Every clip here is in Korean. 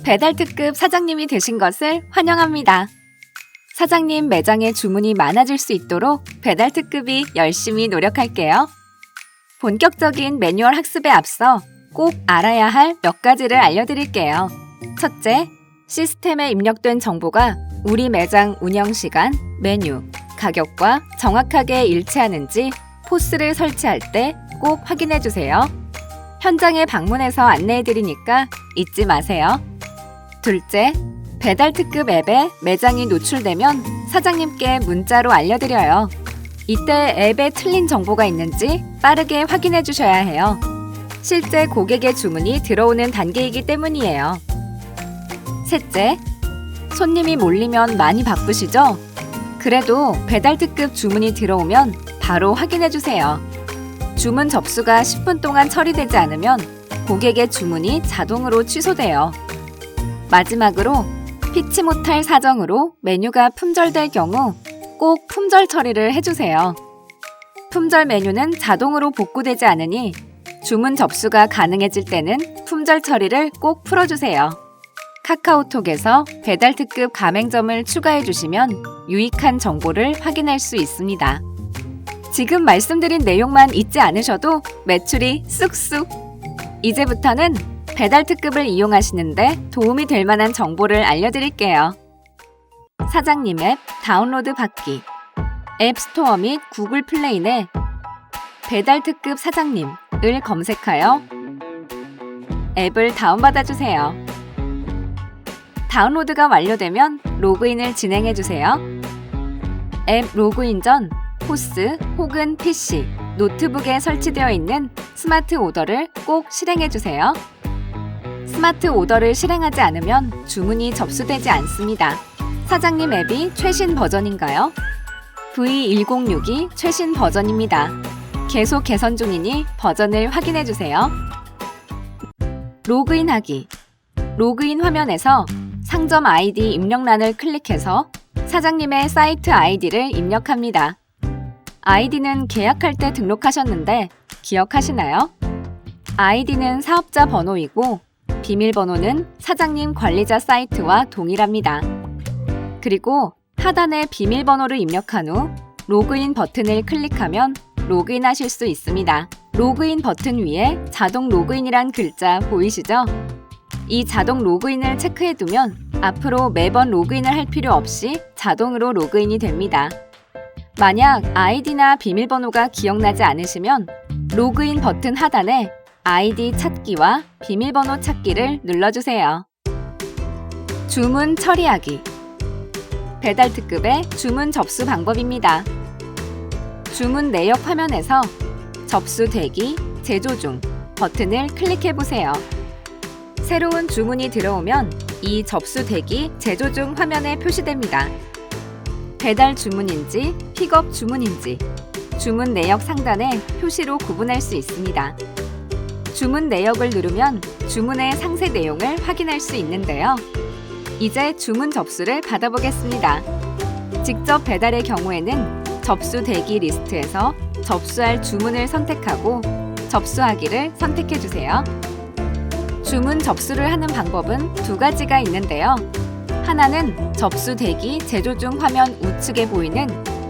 배달 특급 사장님이 되신 것을 환영합니다. 사장님 매장에 주문이 많아질 수 있도록 배달 특급이 열심히 노력할게요. 본격적인 매뉴얼 학습에 앞서 꼭 알아야 할 몇 가지를 알려드릴게요. 첫째, 시스템에 입력된 정보가 우리 매장 운영 시간, 메뉴, 가격과 정확하게 일치하는지 포스를 설치할 때 꼭 확인해주세요. 현장에 방문해서 안내해드리니까 잊지 마세요. 둘째, 배달 특급 앱에 매장이 노출되면 사장님께 문자로 알려드려요. 이때 앱에 틀린 정보가 있는지 빠르게 확인해 주셔야 해요. 실제 고객의 주문이 들어오는 단계이기 때문이에요. 셋째, 손님이 몰리면 많이 바쁘시죠? 그래도 배달 특급 주문이 들어오면 바로 확인해 주세요. 주문 접수가 10분 동안 처리되지 않으면 고객의 주문이 자동으로 취소돼요. 마지막으로 피치 못할 사정으로 메뉴가 품절될 경우 꼭 품절 처리를 해주세요. 품절 메뉴는 자동으로 복구되지 않으니 주문 접수가 가능해질 때는 품절 처리를 꼭 풀어주세요. 카카오톡에서 배달 특급 가맹점을 추가해주시면 유익한 정보를 확인할 수 있습니다. 지금 말씀드린 내용만 잊지 않으셔도 매출이 쑥쑥! 이제부터는 배달 특급을 이용하시는데 도움이 될 만한 정보를 알려드릴게요. 사장님 앱 다운로드 받기. 앱스토어 및 구글 플레이에 배달 특급 사장님을 검색하여 앱을 다운받아주세요. 다운로드가 완료되면 로그인을 진행해주세요. 앱 로그인 전 포스 혹은 PC, 노트북에 설치되어 있는 스마트 오더를 꼭 실행해주세요. 스마트 오더를 실행하지 않으면 주문이 접수되지 않습니다. 사장님 앱이 최신 버전인가요? V1062 최신 버전입니다. 계속 개선 중이니 버전을 확인해주세요. 로그인하기. 로그인 화면에서 상점 아이디 입력란을 클릭해서 사장님의 사이트 아이디를 입력합니다. 아이디는 계약할 때 등록하셨는데 기억하시나요? 아이디는 사업자 번호이고 비밀번호는 사장님 관리자 사이트와 동일합니다. 그리고 하단에 비밀번호를 입력한 후 로그인 버튼을 클릭하면 로그인하실 수 있습니다. 로그인 버튼 위에 자동 로그인이란 글자 보이시죠? 이 자동 로그인을 체크해두면 앞으로 매번 로그인을 할 필요 없이 자동으로 로그인이 됩니다. 만약 아이디나 비밀번호가 기억나지 않으시면 로그인 버튼 하단에 아이디 찾기와 비밀번호 찾기를 눌러주세요. 주문 처리하기. 배달 특급의 주문 접수 방법입니다. 주문 내역 화면에서 접수 대기, 제조 중 버튼을 클릭해보세요. 새로운 주문이 들어오면 이 접수 대기, 제조 중 화면에 표시됩니다. 배달 주문인지 픽업 주문인지 주문 내역 상단에 표시로 구분할 수 있습니다. 주문 내역을 누르면 주문의 상세 내용을 확인할 수 있는데요. 이제 주문 접수를 받아보겠습니다. 직접 배달의 경우에는 접수 대기 리스트에서 접수할 주문을 선택하고 접수하기를 선택해주세요. 주문 접수를 하는 방법은 두 가지가 있는데요. 하나는 접수 대기 제조 중 화면 우측에 보이는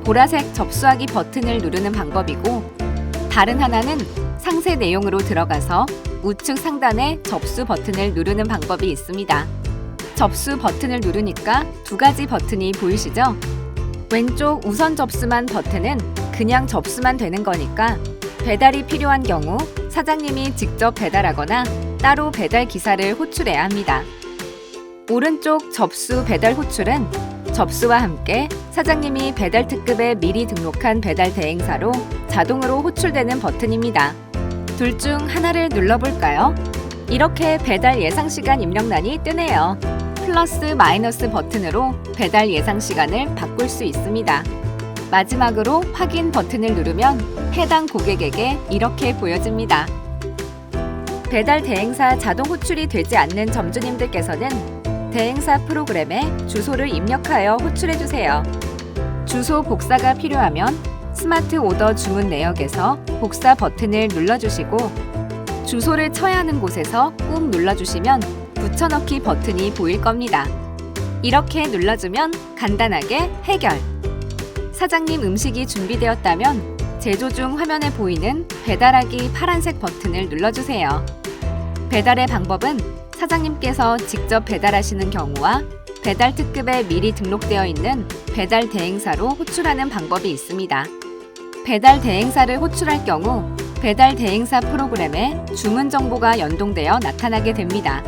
보라색 접수하기 버튼을 누르는 방법이고 다른 하나는 상세 내용으로 들어가서 우측 상단에 접수 버튼을 누르는 방법이 있습니다. 접수 버튼을 누르니까 두 가지 버튼이 보이시죠? 왼쪽 우선 접수만 버튼은 그냥 접수만 되는 거니까 배달이 필요한 경우 사장님이 직접 배달하거나 따로 배달 기사를 호출해야 합니다. 오른쪽 접수 배달 호출은 접수와 함께 사장님이 배달 특급에 미리 등록한 배달 대행사로 자동으로 호출되는 버튼입니다. 둘 중 하나를 눌러볼까요? 이렇게 배달 예상 시간 입력란이 뜨네요. 플러스 마이너스 버튼으로 배달 예상 시간을 바꿀 수 있습니다. 마지막으로 확인 버튼을 누르면 해당 고객에게 이렇게 보여집니다. 배달 대행사 자동 호출이 되지 않는 점주님들께서는 대행사 프로그램에 주소를 입력하여 호출해주세요. 주소 복사가 필요하면 스마트 오더 주문 내역에서 복사 버튼을 눌러주시고 주소를 쳐야 하는 곳에서 꾹 눌러주시면 붙여넣기 버튼이 보일 겁니다. 이렇게 눌러주면 간단하게 해결! 사장님 음식이 준비되었다면 제조 중 화면에 보이는 배달하기 파란색 버튼을 눌러주세요. 배달의 방법은 사장님께서 직접 배달하시는 경우와 배달 특급에 미리 등록되어 있는 배달 대행사로 호출하는 방법이 있습니다. 배달 대행사를 호출할 경우 배달 대행사 프로그램에 주문 정보가 연동되어 나타나게 됩니다.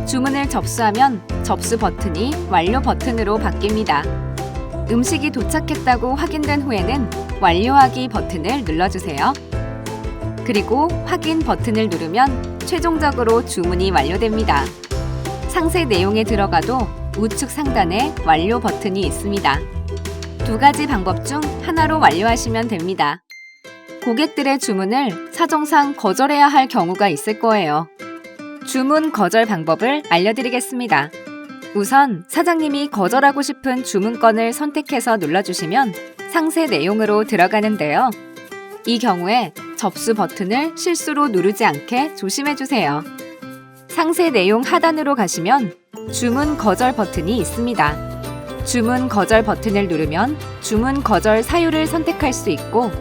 주문을 접수하면 접수 버튼이 완료 버튼으로 바뀝니다. 음식이 도착했다고 확인된 후에는 완료하기 버튼을 눌러주세요. 그리고 확인 버튼을 누르면 최종적으로 주문이 완료됩니다. 상세 내용에 들어가도 우측 상단에 완료 버튼이 있습니다. 두 가지 방법 중 하나로 완료하시면 됩니다. 고객들의 주문을 사정상 거절해야 할 경우가 있을 거예요. 주문 거절 방법을 알려드리겠습니다. 우선 사장님이 거절하고 싶은 주문건을 선택해서 눌러주시면 상세 내용으로 들어가는데요. 이 경우에 접수 버튼을 실수로 누르지 않게 조심해주세요. 상세 내용 하단으로 가시면 주문 거절 버튼이 있습니다. 주문 거절 버튼을 누르면 주문 거절 사유를 선택할 수 있고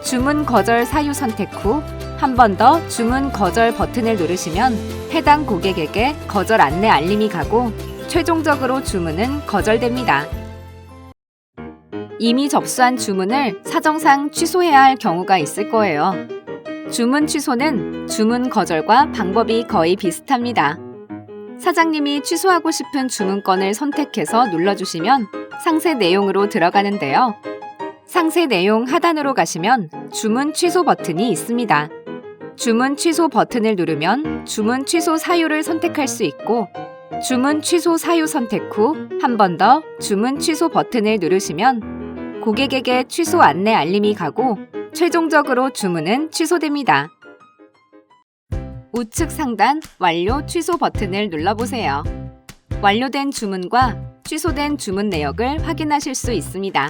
주문 거절 사유 선택 후 한 번 더 주문 거절 버튼을 누르시면 해당 고객에게 거절 안내 알림이 가고 최종적으로 주문은 거절됩니다. 이미 접수한 주문을 사정상 취소해야 할 경우가 있을 거예요. 주문 취소는 주문 거절과 방법이 거의 비슷합니다. 사장님이 취소하고 싶은 주문건을 선택해서 눌러주시면 상세 내용으로 들어가는데요. 상세 내용 하단으로 가시면 주문 취소 버튼이 있습니다. 주문 취소 버튼을 누르면 주문 취소 사유를 선택할 수 있고 주문 취소 사유 선택 후 한 번 더 주문 취소 버튼을 누르시면 고객에게 취소 안내 알림이 가고 최종적으로 주문은 취소됩니다. 우측 상단 완료 취소 버튼을 눌러보세요. 완료된 주문과 취소된 주문 내역을 확인하실 수 있습니다.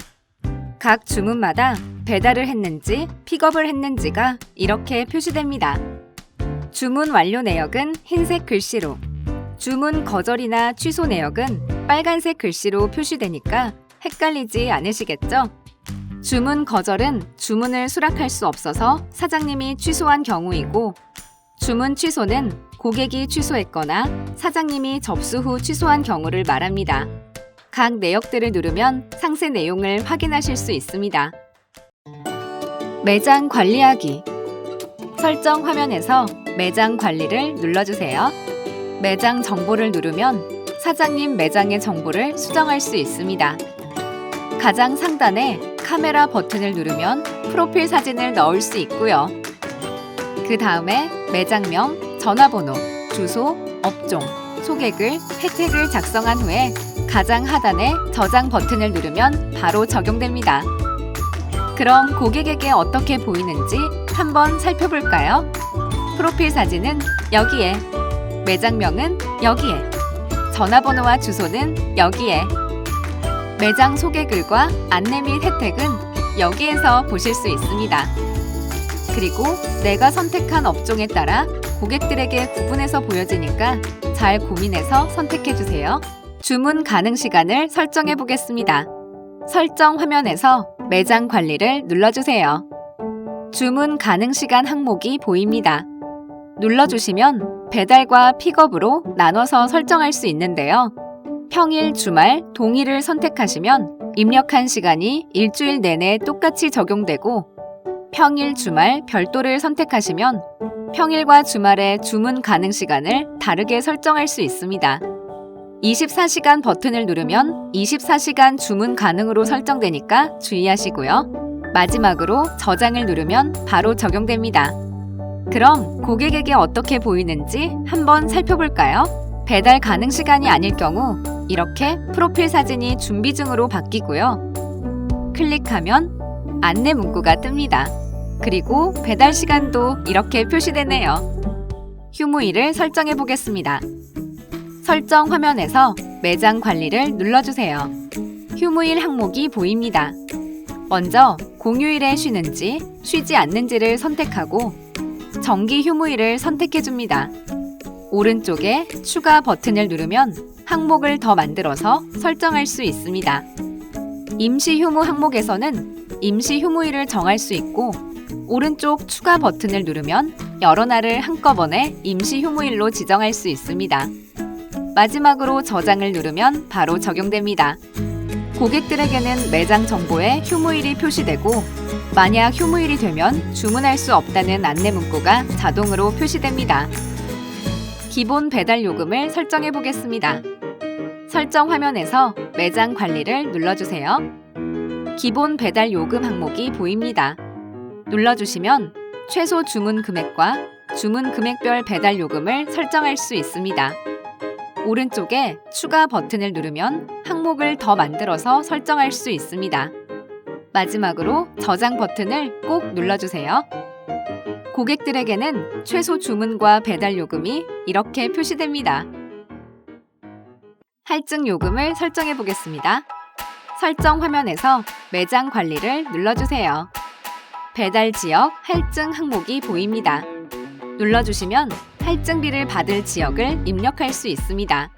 각 주문마다 배달을 했는지 픽업을 했는지가 이렇게 표시됩니다. 주문 완료 내역은 흰색 글씨로, 주문 거절이나 취소 내역은 빨간색 글씨로 표시되니까 헷갈리지 않으시겠죠? 주문 거절은 주문을 수락할 수 없어서 사장님이 취소한 경우이고 주문 취소는 고객이 취소했거나 사장님이 접수 후 취소한 경우를 말합니다. 각 내역들을 누르면 상세 내용을 확인하실 수 있습니다. 매장 관리하기. 설정 화면에서 매장 관리를 눌러주세요. 매장 정보를 누르면 사장님 매장의 정보를 수정할 수 있습니다. 가장 상단에 카메라 버튼을 누르면 프로필 사진을 넣을 수 있고요. 그 다음에 매장명, 전화번호, 주소, 업종, 소개글, 혜택을 작성한 후에 가장 하단에 저장 버튼을 누르면 바로 적용됩니다. 그럼 고객에게 어떻게 보이는지 한번 살펴볼까요? 프로필 사진은 여기에, 매장명은 여기에, 전화번호와 주소는 여기에, 매장 소개글과 안내 및 혜택은 여기에서 보실 수 있습니다. 그리고 내가 선택한 업종에 따라 고객들에게 구분해서 보여지니까 잘 고민해서 선택해주세요. 주문 가능 시간을 설정해 보겠습니다. 설정 화면에서 매장 관리를 눌러주세요. 주문 가능 시간 항목이 보입니다. 눌러주시면 배달과 픽업으로 나눠서 설정할 수 있는데요. 평일, 주말, 동일을 선택하시면 입력한 시간이 일주일 내내 똑같이 적용되고 평일, 주말 별도를 선택하시면 평일과 주말의 주문 가능 시간을 다르게 설정할 수 있습니다. 24시간 버튼을 누르면 24시간 주문 가능으로 설정되니까 주의하시고요. 마지막으로 저장을 누르면 바로 적용됩니다. 그럼 고객에게 어떻게 보이는지 한번 살펴볼까요? 배달 가능 시간이 아닐 경우 이렇게 프로필 사진이 준비 중으로 바뀌고요. 클릭하면 안내 문구가 뜹니다. 그리고 배달 시간도 이렇게 표시되네요. 휴무일을 설정해 보겠습니다. 설정 화면에서 매장 관리를 눌러주세요. 휴무일 항목이 보입니다. 먼저 공휴일에 쉬는지 쉬지 않는지를 선택하고 정기 휴무일을 선택해 줍니다. 오른쪽에 추가 버튼을 누르면 항목을 더 만들어서 설정할 수 있습니다. 임시 휴무 항목에서는 임시 휴무일을 정할 수 있고 오른쪽 추가 버튼을 누르면 여러 날을 한꺼번에 임시 휴무일로 지정할 수 있습니다. 마지막으로 저장을 누르면 바로 적용됩니다. 고객들에게는 매장 정보에 휴무일이 표시되고 만약 휴무일이 되면 주문할 수 없다는 안내 문구가 자동으로 표시됩니다. 기본 배달 요금을 설정해 보겠습니다. 설정 화면에서 매장 관리를 눌러주세요. 기본 배달 요금 항목이 보입니다. 눌러주시면 최소 주문 금액과 주문 금액별 배달 요금을 설정할 수 있습니다. 오른쪽에 추가 버튼을 누르면 항목을 더 만들어서 설정할 수 있습니다. 마지막으로 저장 버튼을 꼭 눌러주세요. 고객들에게는 최소 주문과 배달 요금이 이렇게 표시됩니다. 할증 요금을 설정해 보겠습니다. 설정 화면에서 매장 관리를 눌러주세요. 배달 지역 할증 항목이 보입니다. 눌러주시면 할증비를 받을 지역을 입력할 수 있습니다.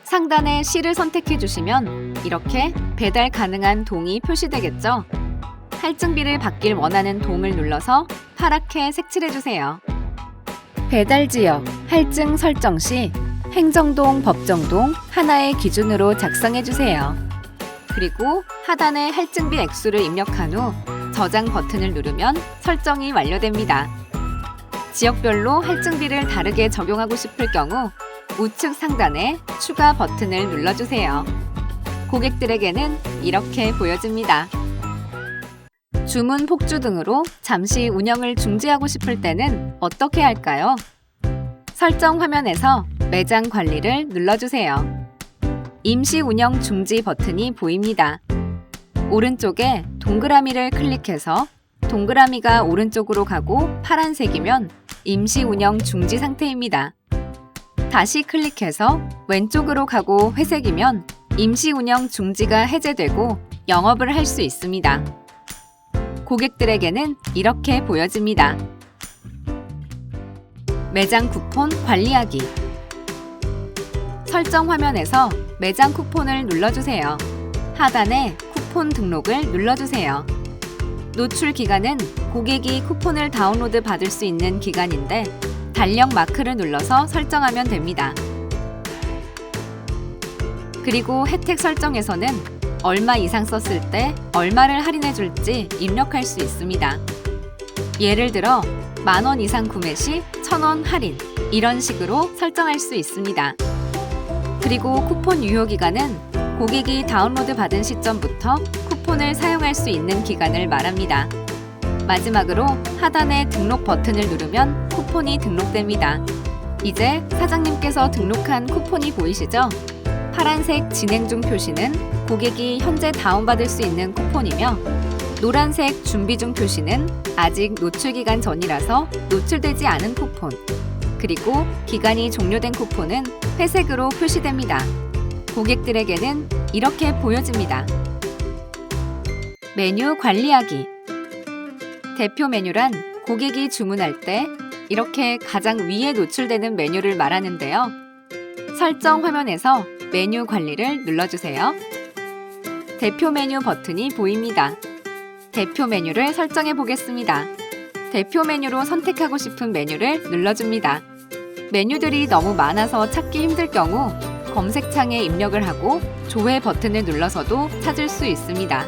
상단에 시를 선택해 주시면 이렇게 배달 가능한 동이 표시되겠죠? 할증비를 받길 원하는 동을 눌러서 파랗게 색칠해 주세요. 배달 지역 할증 설정 시 행정동, 법정동 하나의 기준으로 작성해 주세요. 그리고 하단에 할증비 액수를 입력한 후 저장 버튼을 누르면 설정이 완료됩니다. 지역별로 할증비를 다르게 적용하고 싶을 경우 우측 상단에 추가 버튼을 눌러주세요. 고객들에게는 이렇게 보여집니다. 주문 폭주 등으로 잠시 운영을 중지하고 싶을 때는 어떻게 할까요? 설정 화면에서 매장 관리를 눌러주세요. 임시 운영 중지 버튼이 보입니다. 오른쪽에 동그라미를 클릭해서 동그라미가 오른쪽으로 가고 파란색이면 임시 운영 중지 상태입니다. 다시 클릭해서 왼쪽으로 가고 회색이면 임시 운영 중지가 해제되고 영업을 할 수 있습니다. 고객들에게는 이렇게 보여집니다. 매장 쿠폰 관리하기. 설정 화면에서 매장 쿠폰을 눌러주세요. 하단에 쿠폰 등록을 눌러주세요. 노출 기간은 고객이 쿠폰을 다운로드 받을 수 있는 기간인데 달력 마크를 눌러서 설정하면 됩니다. 그리고 혜택 설정에서는 얼마 이상 썼을 때 얼마를 할인해 줄지 입력할 수 있습니다. 예를 들어 10,000원 이상 구매 시 1,000원 할인 이런 식으로 설정할 수 있습니다. 그리고 쿠폰 유효 기간은 고객이 다운로드 받은 시점부터 쿠폰을 사용할 수 있는 기간을 말합니다. 마지막으로 하단에 등록 버튼을 누르면 쿠폰이 등록됩니다. 이제 사장님께서 등록한 쿠폰이 보이시죠? 파란색 진행 중 표시는 고객이 현재 다운받을 수 있는 쿠폰이며 노란색 준비 중 표시는 아직 노출 기간 전이라서 노출되지 않은 쿠폰, 그리고 기간이 종료된 쿠폰은 회색으로 표시됩니다. 고객들에게는 이렇게 보여집니다. 메뉴 관리하기. 대표 메뉴란 고객이 주문할 때 이렇게 가장 위에 노출되는 메뉴를 말하는데요. 설정 화면에서 메뉴 관리를 눌러주세요. 대표 메뉴 버튼이 보입니다. 대표 메뉴를 설정해 보겠습니다. 대표 메뉴로 선택하고 싶은 메뉴를 눌러줍니다. 메뉴들이 너무 많아서 찾기 힘들 경우 검색창에 입력을 하고 조회 버튼을 눌러서도 찾을 수 있습니다.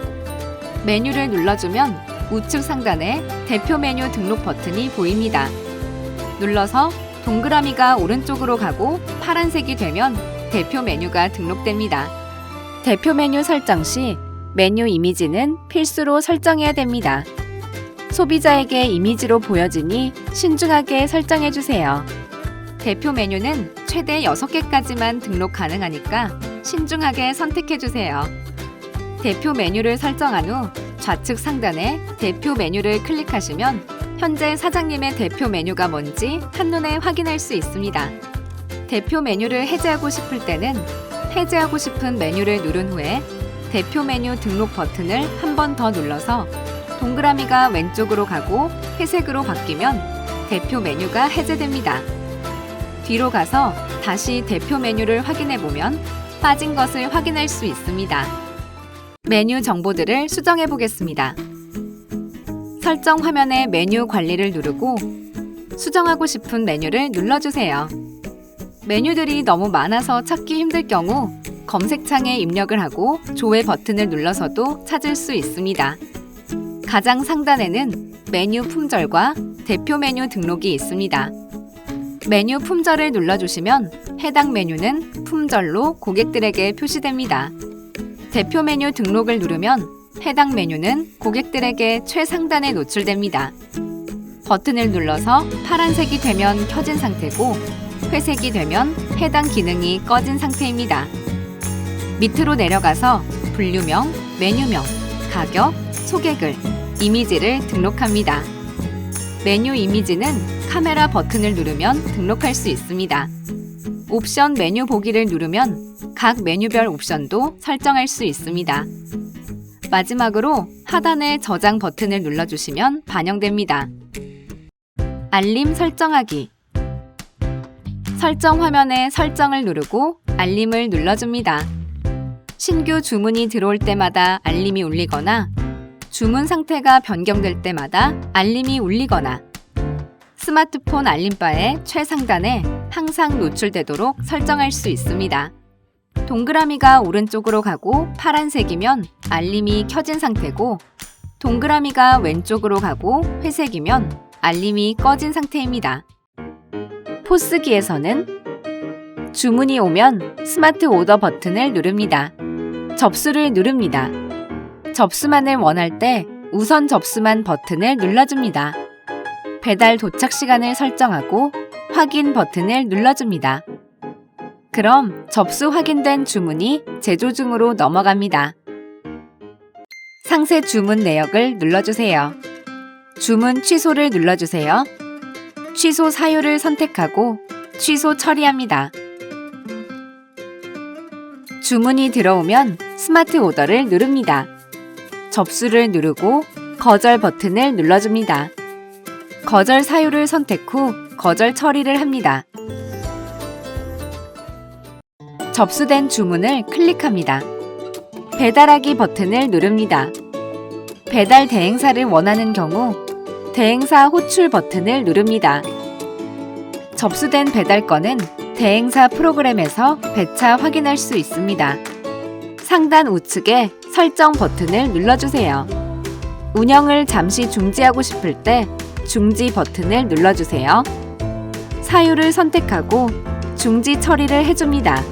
메뉴를 눌러주면 우측 상단에 대표 메뉴 등록 버튼이 보입니다. 눌러서 동그라미가 오른쪽으로 가고 파란색이 되면 대표 메뉴가 등록됩니다. 대표 메뉴 설정 시 메뉴 이미지는 필수로 설정해야 됩니다. 소비자에게 이미지로 보여지니 신중하게 설정해 주세요. 대표 메뉴는 최대 6개까지만 등록 가능하니까 신중하게 선택해 주세요. 대표 메뉴를 설정한 후 좌측 상단에 대표 메뉴를 클릭하시면 현재 사장님의 대표 메뉴가 뭔지 한눈에 확인할 수 있습니다. 대표 메뉴를 해제하고 싶을 때는 해제하고 싶은 메뉴를 누른 후에 대표 메뉴 등록 버튼을 한 번 더 눌러서 동그라미가 왼쪽으로 가고 회색으로 바뀌면 대표 메뉴가 해제됩니다. 뒤로 가서 다시 대표 메뉴를 확인해 보면 빠진 것을 확인할 수 있습니다. 메뉴 정보들을 수정해 보겠습니다. 설정 화면에 메뉴 관리를 누르고 수정하고 싶은 메뉴를 눌러주세요. 메뉴들이 너무 많아서 찾기 힘들 경우 검색창에 입력을 하고 조회 버튼을 눌러서도 찾을 수 있습니다. 가장 상단에는 메뉴 품절과 대표 메뉴 등록이 있습니다. 메뉴 품절을 눌러주시면 해당 메뉴는 품절로 고객들에게 표시됩니다. 대표 메뉴 등록을 누르면 해당 메뉴는 고객들에게 최상단에 노출됩니다. 버튼을 눌러서 파란색이 되면 켜진 상태고 회색이 되면 해당 기능이 꺼진 상태입니다. 밑으로 내려가서 분류명, 메뉴명, 가격, 소개글, 이미지를 등록합니다. 메뉴 이미지는 카메라 버튼을 누르면 등록할 수 있습니다. 옵션 메뉴 보기를 누르면 각 메뉴별 옵션도 설정할 수 있습니다. 마지막으로 하단의 저장 버튼을 눌러주시면 반영됩니다. 알림 설정하기. 설정 화면에 설정을 누르고 알림을 눌러줍니다. 신규 주문이 들어올 때마다 알림이 울리거나 주문 상태가 변경될 때마다 알림이 울리거나 스마트폰 알림바의 최상단에 항상 노출되도록 설정할 수 있습니다. 동그라미가 오른쪽으로 가고 파란색이면 알림이 켜진 상태고 동그라미가 왼쪽으로 가고 회색이면 알림이 꺼진 상태입니다. 포스기에서는 주문이 오면 스마트 오더 버튼을 누릅니다. 접수를 누릅니다. 접수만을 원할 때 우선 접수만 버튼을 눌러줍니다. 배달 도착 시간을 설정하고 확인 버튼을 눌러줍니다. 그럼 접수 확인된 주문이 제조 중으로 넘어갑니다. 상세 주문 내역을 눌러주세요. 주문 취소를 눌러주세요. 취소 사유를 선택하고 취소 처리합니다. 주문이 들어오면 스마트 오더를 누릅니다. 접수를 누르고 거절 버튼을 눌러줍니다. 거절 사유를 선택 후 거절 처리를 합니다. 접수된 주문을 클릭합니다. 배달하기 버튼을 누릅니다. 배달 대행사를 원하는 경우 대행사 호출 버튼을 누릅니다. 접수된 배달 건은 대행사 프로그램에서 배차 확인할 수 있습니다. 상단 우측에 설정 버튼을 눌러주세요. 운영을 잠시 중지하고 싶을 때 중지 버튼을 눌러주세요. 사유를 선택하고 중지 처리를 해줍니다.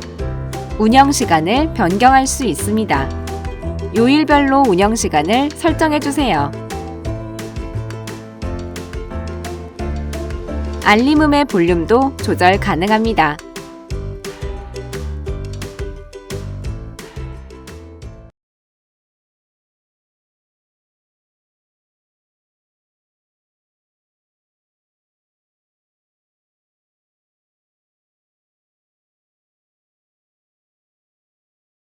운영 시간을 변경할 수 있습니다. 요일별로 운영 시간을 설정해주세요. 알림음의 볼륨도 조절 가능합니다.